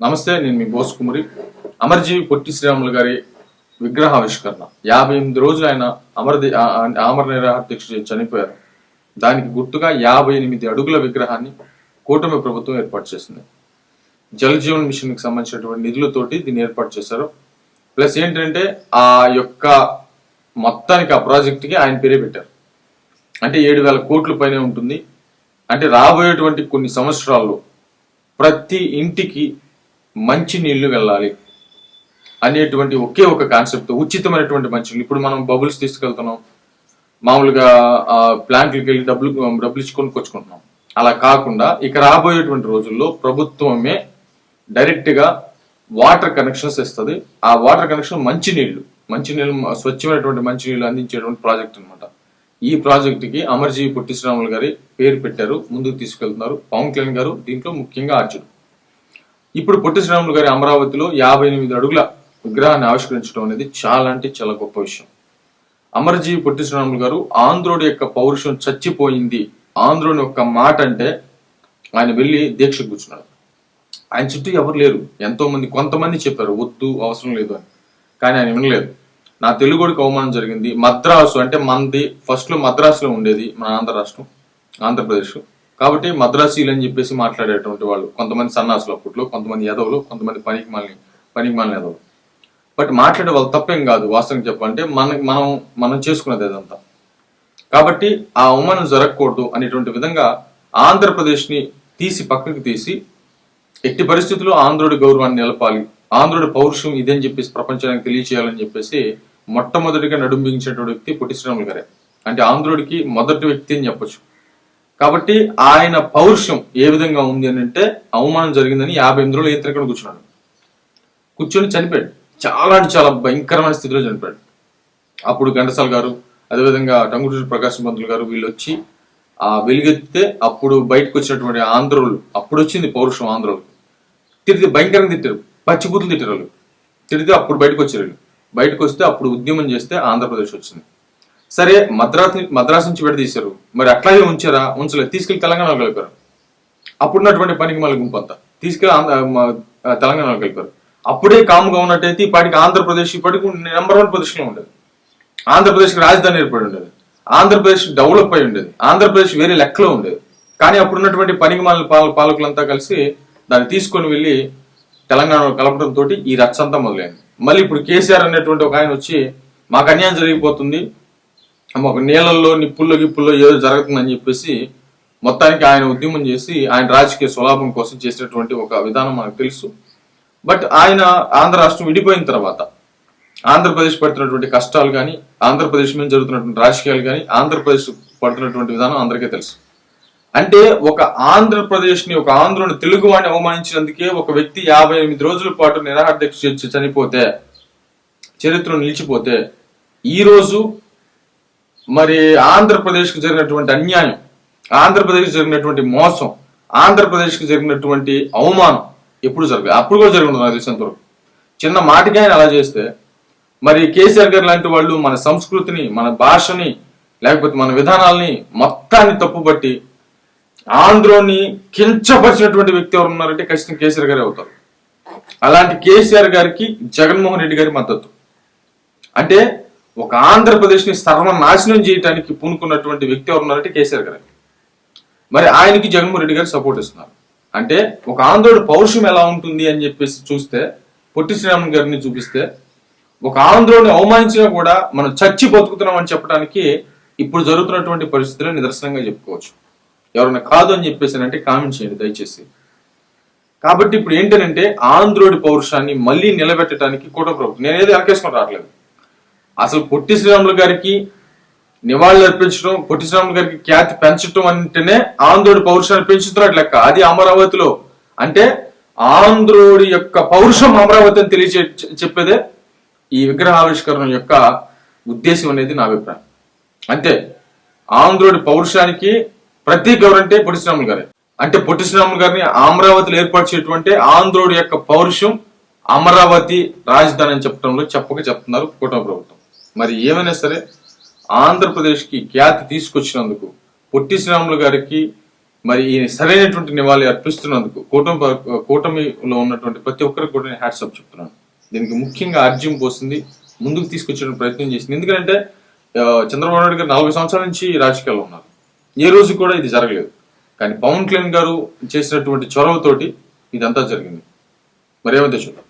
నమస్తే, నేను మీ బోస్ కుమారి. అమరజీవి పొట్టి శ్రీరాములు గారి విగ్రహావిష్కరణ 58 రోజులు ఆయన ఆమర నిరాహార దీక్ష చనిపోయారు. దానికి గుర్తుగా 58 అడుగుల విగ్రహాన్ని కూటమి ప్రభుత్వం ఏర్పాటు చేసింది. జల్ జీవన్ మిషన్ కి సంబంధించినటువంటి నిధులతోటి దీన్ని ఏర్పాటు చేశారు. ప్లస్ ఏంటంటే ఆ యొక్క మొత్తానికి ఆ ప్రాజెక్ట్ కి ఆయన పేరే పెట్టారు. అంటే 7,000 కోట్ల పైనే ఉంటుంది. అంటే రాబోయేటువంటి కొన్ని సంవత్సరాల్లో ప్రతి ఇంటికి మంచి నీళ్లు వెళ్ళాలి అనేటువంటి ఒకే ఒక కాన్సెప్ట్, ఉచితమైనటువంటి మంచినీళ్ళు. ఇప్పుడు మనం బబుల్స్ తీసుకెళ్తున్నాం, మామూలుగా ప్లాంట్లకి వెళ్ళి డబ్బులు ఇచ్చుకొని కొచ్చుకుంటున్నాం. అలా కాకుండా ఇక రాబోయేటువంటి రోజుల్లో ప్రభుత్వమే డైరెక్ట్ గా వాటర్ కనెక్షన్స్ ఇస్తుంది. ఆ వాటర్ కనెక్షన్ మంచినీళ్లు స్వచ్ఛమైనటువంటి మంచినీళ్లు అందించేటువంటి ప్రాజెక్ట్ అనమాట. ఈ ప్రాజెక్ట్ కి అమరజీవి పొట్టి శ్రీరాములు గారి పేరు పెట్టారు, ముందుకు తీసుకెళ్తున్నారు. పవన్ కళ్యాణ్ గారు దీంట్లో ముఖ్యంగా అర్జునుడు. ఇప్పుడు పొట్టి శ్రీరాములు గారి అమరావతిలో 58 అడుగుల విగ్రహాన్ని ఆవిష్కరించడం అనేది చాలా అంటే చాలా గొప్ప విషయం. అమరజీవి పొట్టి శ్రీరాములు గారు ఆంధ్రుడి యొక్క పౌరుషం చచ్చిపోయింది, ఆంధ్రుని యొక్క మాట అంటే ఆయన వెళ్ళి దీక్ష కూర్చున్నాడు. ఆయన చుట్టూ ఎవరు లేరు. ఎంతో మంది, కొంతమంది చెప్పారు వద్దు అవసరం లేదు అని, కానీ ఆయన వినలేదు. నా తెలుగుడికి అవమానం జరిగింది. మద్రాసు అంటే మనది ఫస్ట్ లో మద్రాసులో ఉండేది, మన ఆంధ్ర రాష్ట్రం, ఆంధ్రప్రదేశ్. కాబట్టి మద్రాసీలు అని చెప్పేసి మాట్లాడేటువంటి వాళ్ళు కొంతమంది సన్నాసులు, అప్పట్లో కొంతమంది యాదవులు, కొంతమంది పనికిమాలిన యాదవులు. బట్ మాట్లాడే వాళ్ళు తప్పేం కాదు. వాస్తవం చెప్పాలంటే మనం చేసుకున్నది అదంతా. కాబట్టి ఆ అవమానం జరగకూడదు అనేటువంటి విధంగా ఆంధ్రప్రదేశ్ ని పక్కకి తీసి ఎట్టి పరిస్థితుల్లో ఆంధ్రుడి గౌరవాన్ని నిలపాలి, ఆంధ్రుడి పౌరుషం ఇదని చెప్పేసి ప్రపంచానికి తెలియచేయాలని చెప్పేసి మొట్టమొదటిగా నడుంబించినటువంటి వ్యక్తి పొట్టి శ్రీరాములు గారే. అంటే ఆంధ్రుడికి మొదటి వ్యక్తి అని చెప్పొచ్చు. కాబట్టి ఆయన పౌరుషం ఏ విధంగా ఉంది అని అంటే, అవమానం జరిగిందని 58 రోజులు ఏత్రక్కడ కూర్చొని చనిపోయాడు. చాలా అంటే చాలా భయంకరమైన స్థితిలో చనిపోయాడు. అప్పుడు ఘంటసాల గారు, అదేవిధంగా టంగుటూరి ప్రకాశం పంతులు గారు వీళ్ళు వచ్చి ఆ వెలుగెత్తితే అప్పుడు బయటకు వచ్చినటువంటి ఆంధ్రులు, అప్పుడు వచ్చింది పౌరుషం ఆంధ్రులకు. తిరిగి భయంకరంగా తిట్టారు, పచ్చిబూతులు తిట్టారు వాళ్ళు. తిరిగితే అప్పుడు బయటకు వచ్చారు. బయటకు వస్తే అప్పుడు ఉద్యమం చేస్తే ఆంధ్రప్రదేశ్ వచ్చింది. సరే, మద్రాసు నుంచి విడదీశారు, మరి అట్లాగే ఉంచారా? ఉంచలేదు, తీసుకెళ్లి తెలంగాణలో కలిపారు. అప్పుడున్నటువంటి పనికి మళ్ళీ గుంపు అంతా తీసుకెళ్లి తెలంగాణలో కలిపారు. అప్పుడే కాముగా ఉన్నట్టయితే ఇప్పటికి ఆంధ్రప్రదేశ్ ఇప్పటికి నెంబర్ 1 పొజిషన్ లో ఉండేది. ఆంధ్రప్రదేశ్ రాజధాని ఏర్పడి ఉండేది, ఆంధ్రప్రదేశ్ డెవలప్ అయి ఉండేది, ఆంధ్రప్రదేశ్ వేరే లెక్కలో ఉండేది. కానీ అప్పుడున్నటువంటి పనికి మాలిన పాలకులంతా కలిసి దాన్ని తీసుకొని వెళ్ళి తెలంగాణలో కలపడంతో ఈ రచ్చంతా మొదలైంది. మళ్ళీ ఇప్పుడు కేసీఆర్ అనేటువంటి ఒక ఆయన వచ్చి మాకు అన్యాయం జరిగిపోతుంది, మాకు నీళ్ళల్లో నిప్పుల్లో ఏదో జరుగుతుందని చెప్పేసి మొత్తానికి ఆయన ఉద్యమం చేసి ఆయన రాజకీయ స్వలాభం కోసం చేసినటువంటి ఒక విధానం మనకు తెలుసు. బట్ ఆయన ఆంధ్ర రాష్ట్రం విడిపోయిన తర్వాత ఆంధ్రప్రదేశ్ పడుతున్నటువంటి కష్టాలు కానీ, ఆంధ్రప్రదేశ్ మీద జరుగుతున్నటువంటి రాజకీయాలు కానీ, ఆంధ్రప్రదేశ్ పడుతున్నటువంటి విధానం అందరికీ తెలుసు. అంటే ఒక ఆంధ్రప్రదేశ్ ని, ఒక ఆంధ్రుని, తెలుగు వాడిని అవమానించినందుకే ఒక వ్యక్తి 58 రోజుల పాటు నిరాహార దీక్ష చనిపోతే, చరిత్రలో నిలిచిపోతే, ఈ రోజు మరి ఆంధ్రప్రదేశ్ కు జరిగినటువంటి అన్యాయం, ఆంధ్రప్రదేశ్ జరిగినటువంటి మోసం, ఆంధ్రప్రదేశ్ కి జరిగినటువంటి అవమానం ఎప్పుడు జరగదు. అప్పుడు కూడా జరుగుతుంది నాకు తెలిసినంత వరకు. చిన్న మాటకి ఆయన అలా చేస్తే మరి కేసీఆర్ గారు లాంటి వాళ్ళు మన సంస్కృతిని, మన భాషని, లేకపోతే మన విధానాల్ని మొత్తాన్ని తప్పుబట్టి ఆంధ్రోని కించపరిచినటువంటి వ్యక్తి ఎవరు ఉన్నారంటే ఖచ్చితంగా కేసీఆర్ గారే అవుతారు. అలాంటి కేసీఆర్ గారికి జగన్మోహన్ రెడ్డి గారి మద్దతు. అంటే ఒక ఆంధ్రప్రదేశ్ ని సర్వనాశనం చేయడానికి పూనుకున్నటువంటి వ్యక్తి ఎవరు ఉన్నారంటే కేసీఆర్ గారు. మరి ఆయనకి జగన్మోహన్ రెడ్డి గారు సపోర్ట్ ఇస్తున్నారు. అంటే ఒక ఆంధ్రుడి పౌరుషం ఎలా ఉంటుంది అని చెప్పేసి చూస్తే, పొట్టి శ్రీరాములు గారిని చూపిస్తే, ఒక ఆంధ్రుడిని అవమానించినా కూడా మనం చచ్చి బతుకుతున్నాం అని చెప్పడానికి ఇప్పుడు జరుగుతున్నటువంటి పరిస్థితుల్లో నిదర్శనంగా చెప్పుకోవచ్చు. ఎవరైనా కాదు అని చెప్పేసి అంటే కామెంట్ చేయండి దయచేసి. కాబట్టి ఇప్పుడు ఏంటంటే ఆంధ్రుడి పౌరుషాన్ని మళ్ళీ నిలబెట్టడానికి కూటమి ప్రభుత్వం, నేనేది వెనకేసుకొని రావట్లేదు. అసలు పొట్టి శ్రీరాములు గారికి నివాళులు అర్పించడం, పొట్టి శ్రీరాములు గారికి ఖ్యాతి పెంచడం అంటేనే ఆంధ్రుడి పౌరుషాన్ని పెంచుతున్నట్టు లెక్క. అది అమరావతిలో అంటే ఆంధ్రుడి యొక్క పౌరుషం అమరావతి అని చెప్పేదే ఈ విగ్రహావిష్కరణ యొక్క ఉద్దేశం అనేది నా అభిప్రాయం. అంతే, ఆంధ్రుడి పౌరుషానికి ప్రతీక ఎవరంటే పొట్టి శ్రీరాములు గారే. అంటే పొట్టి శ్రీరాములు గారిని అమరావతిలో ఏర్పాటు చేయటువంటి ఆంధ్రుడి యొక్క పౌరుషం అమరావతి రాజధాని అని చెప్పడంలో చెప్తున్నారు కూటమి ప్రభుత్వం. మరి ఏమైనా సరే ఆంధ్రప్రదేశ్ కి ఖ్యాతి తీసుకొచ్చినందుకు పొట్టి శ్రీరాములు గారికి మరి ఈ సరైనటువంటి నివాళి అర్పిస్తున్నందుకు కూటమిలో ఉన్నటువంటి ప్రతి ఒక్కరికి కూడా నేను హ్యాట్సప్ చెప్తున్నాను. దీనికి ముఖ్యంగా ఆర్జ్యం పోసింది, ముందుకు తీసుకొచ్చే ప్రయత్నం చేసింది. ఎందుకంటే చంద్రబాబు నాయుడు గారు 40 సంవత్సరాల నుంచి రాజకీయాల్లో ఉన్నారు, ఏ రోజు కూడా ఇది జరగలేదు. కానీ పవన్ కళ్యాణ్ గారు చేసినటువంటి చొరవతోటి ఇదంతా జరిగింది. మరి ఏమైతే చూద్దాం.